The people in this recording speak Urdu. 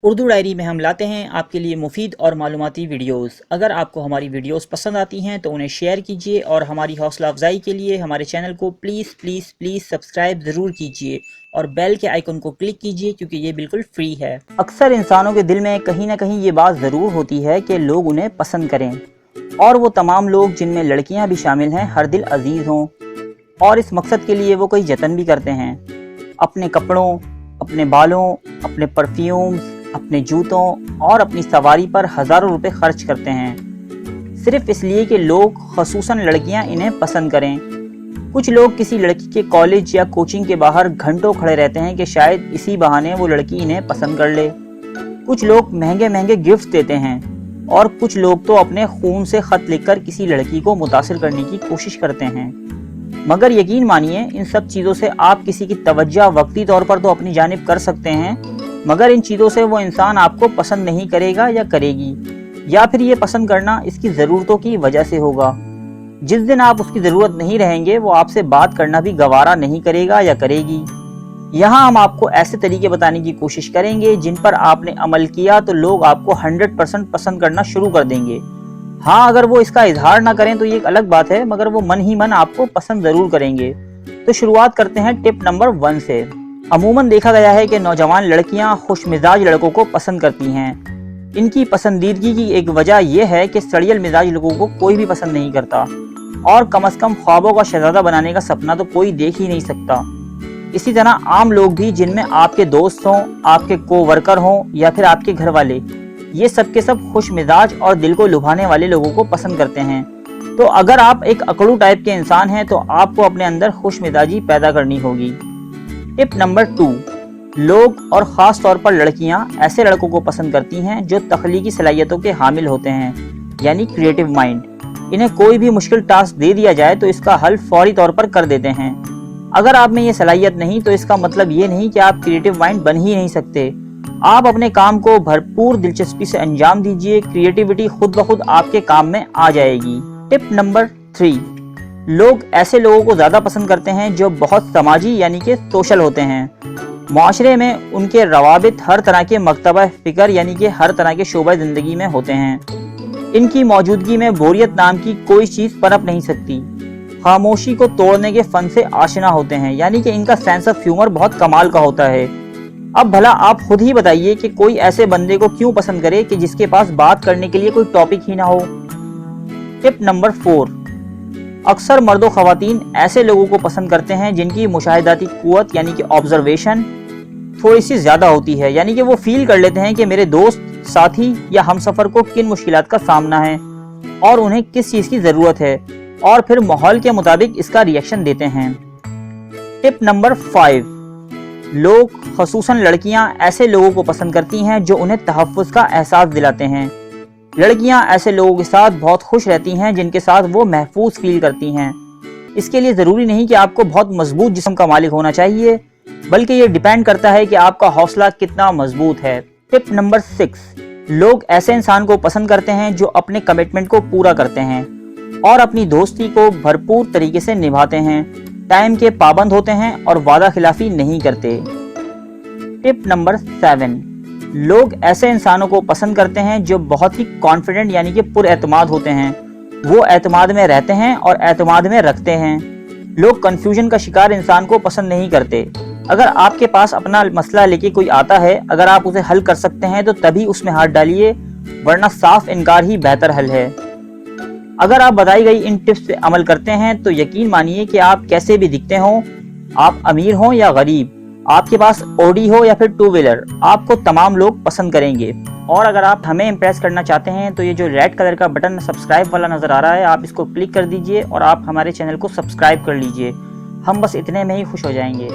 اردو ڈائری میں ہم لاتے ہیں آپ کے لیے مفید اور معلوماتی ویڈیوز۔ اگر آپ کو ہماری ویڈیوز پسند آتی ہیں تو انہیں شیئر کیجیے اور ہماری حوصلہ افزائی کے لیے ہمارے چینل کو پلیز سبسکرائب ضرور کیجیے اور بیل کے آئیکن کو کلک کیجیے کیونکہ یہ بالکل فری ہے۔ اکثر انسانوں کے دل میں کہیں نہ کہیں یہ بات ضرور ہوتی ہے کہ لوگ انہیں پسند کریں، اور وہ تمام لوگ جن میں لڑکیاں بھی شامل ہیں ہر دل عزیز ہوں، اور اس مقصد کے لیے وہ کوئی جتن بھی کرتے ہیں۔ اپنے کپڑوں، اپنے بالوں، اپنے پرفیومز، اپنے جوتوں اور اپنی سواری پر ہزاروں روپے خرچ کرتے ہیں، صرف اس لیے کہ لوگ خصوصاً لڑکیاں انہیں پسند کریں۔ کچھ لوگ کسی لڑکی کے کالج یا کوچنگ کے باہر گھنٹوں کھڑے رہتے ہیں کہ شاید اسی بہانے وہ لڑکی انہیں پسند کر لے۔ کچھ لوگ مہنگے مہنگے گفٹ دیتے ہیں، اور کچھ لوگ تو اپنے خون سے خط لکھ کر کسی لڑکی کو متاثر کرنے کی کوشش کرتے ہیں۔ مگر یقین مانیے، ان سب چیزوں سے آپ کسی کی توجہ وقتی طور پر تو اپنی جانب کر سکتے ہیں، مگر ان چیزوں سے وہ انسان آپ کو پسند نہیں کرے گا یا کرے گی، یا پھر یہ پسند کرنا اس کی ضرورتوں کی وجہ سے ہوگا۔ جس دن آپ اس کی ضرورت نہیں رہیں گے، وہ آپ سے بات کرنا بھی گوارا نہیں کرے گا یا کرے گی۔ یہاں ہم آپ کو ایسے طریقے بتانے کی کوشش کریں گے جن پر آپ نے عمل کیا تو لوگ آپ کو 100% پسند کرنا شروع کر دیں گے۔ ہاں، اگر وہ اس کا اظہار نہ کریں تو یہ ایک الگ بات ہے، مگر وہ من ہی من آپ کو پسند ضرور کریں گے۔ تو شروعات کرتے ہیں ٹپ نمبر 1 سے۔ عموماً دیکھا گیا ہے کہ نوجوان لڑکیاں خوش مزاج لڑکوں کو پسند کرتی ہیں۔ ان کی پسندیدگی کی ایک وجہ یہ ہے کہ سڑیل مزاج لڑکوں کو کوئی بھی پسند نہیں کرتا، اور کم از کم خوابوں کا شہزادہ بنانے کا سپنا تو کوئی دیکھ ہی نہیں سکتا۔ اسی طرح عام لوگ بھی، جن میں آپ کے دوست ہوں، آپ کے کو ورکر ہوں یا پھر آپ کے گھر والے، یہ سب کے سب خوش مزاج اور دل کو لبھانے والے لوگوں کو پسند کرتے ہیں۔ تو اگر آپ ایک اکڑو ٹائپ کے انسان ہیں تو آپ کو اپنے اندر خوش مزاجی پیدا کرنی ہوگی۔ ٹپ نمبر 2، لوگ اور خاص طور پر لڑکیاں ایسے لڑکوں کو پسند کرتی ہیں جو تخلیقی صلاحیتوں کے حامل ہوتے ہیں، یعنی کریٹو مائنڈ۔ انہیں کوئی بھی مشکل ٹاسک دے دیا جائے تو اس کا حل فوری طور پر کر دیتے ہیں۔ اگر آپ میں یہ صلاحیت نہیں تو اس کا مطلب یہ نہیں کہ آپ کریٹو مائنڈ بن ہی نہیں سکتے۔ آپ اپنے کام کو بھرپور دلچسپی سے انجام دیجئے، کریٹیوٹی خود بخود آپ کے کام میں آ جائے گی۔ ٹپ نمبر 3، لوگ ایسے لوگوں کو زیادہ پسند کرتے ہیں جو بہت سماجی یعنی کہ سوشل ہوتے ہیں۔ معاشرے میں ان کے روابط ہر طرح کے مکتبہ فکر یعنی کہ ہر طرح کے شعبہ زندگی میں ہوتے ہیں۔ ان کی موجودگی میں بوریت نام کی کوئی چیز پنپ نہیں سکتی۔ خاموشی کو توڑنے کے فن سے آشنا ہوتے ہیں، یعنی کہ ان کا سینس آف ہیومر بہت کمال کا ہوتا ہے۔ اب بھلا آپ خود ہی بتائیے کہ کوئی ایسے بندے کو کیوں پسند کرے کہ جس کے پاس بات کرنے کے لیے کوئی ٹاپک ہی نہ ہو۔ ٹپ نمبر 4، اکثر مرد و خواتین ایسے لوگوں کو پسند کرتے ہیں جن کی مشاہداتی قوت یعنی کہ آبزرویشن تھوڑی سی زیادہ ہوتی ہے، یعنی کہ وہ فیل کر لیتے ہیں کہ میرے دوست، ساتھی یا ہم سفر کو کن مشکلات کا سامنا ہے اور انہیں کس چیز کی ضرورت ہے، اور پھر ماحول کے مطابق اس کا ریئیکشن دیتے ہیں۔ ٹپ نمبر 5، لوگ خصوصاً لڑکیاں ایسے لوگوں کو پسند کرتی ہیں جو انہیں تحفظ کا احساس دلاتے ہیں۔ لڑکیاں ایسے لوگوں کے ساتھ بہت خوش رہتی ہیں جن کے ساتھ وہ محفوظ فیل کرتی ہیں۔ اس کے لیے ضروری نہیں کہ آپ کو بہت مضبوط جسم کا مالک ہونا چاہیے، بلکہ یہ ڈیپینڈ کرتا ہے کہ آپ کا حوصلہ کتنا مضبوط ہے۔ ٹپ نمبر 6، لوگ ایسے انسان کو پسند کرتے ہیں جو اپنے کمٹمنٹ کو پورا کرتے ہیں اور اپنی دوستی کو بھرپور طریقے سے نبھاتے ہیں، ٹائم کے پابند ہوتے ہیں اور وعدہ خلافی نہیں کرتے۔ ٹپ نمبر 7، لوگ ایسے انسانوں کو پسند کرتے ہیں جو بہت ہی کانفیڈنٹ یعنی کہ پر اعتماد ہوتے ہیں۔ وہ اعتماد میں رہتے ہیں اور اعتماد میں رکھتے ہیں۔ لوگ کنفیوژن کا شکار انسان کو پسند نہیں کرتے۔ اگر آپ کے پاس اپنا مسئلہ لے کے کوئی آتا ہے، اگر آپ اسے حل کر سکتے ہیں تو تبھی اس میں ہاتھ ڈالیے، ورنہ صاف انکار ہی بہتر حل ہے۔ اگر آپ بتائی گئی ان ٹپس پہ عمل کرتے ہیں تو یقین مانیے کہ آپ کیسے بھی دکھتے ہوں، آپ امیر ہوں یا غریب، آپ کے پاس اوڈی ہو یا پھر ٹو ویلر، آپ کو تمام لوگ پسند کریں گے۔ اور اگر آپ ہمیں امپریس کرنا چاہتے ہیں تو یہ جو ریڈ کلر کا بٹن سبسکرائب والا نظر آ رہا ہے، آپ اس کو کلک کر دیجئے اور آپ ہمارے چینل کو سبسکرائب کر لیجئے۔ ہم بس اتنے میں ہی خوش ہو جائیں گے۔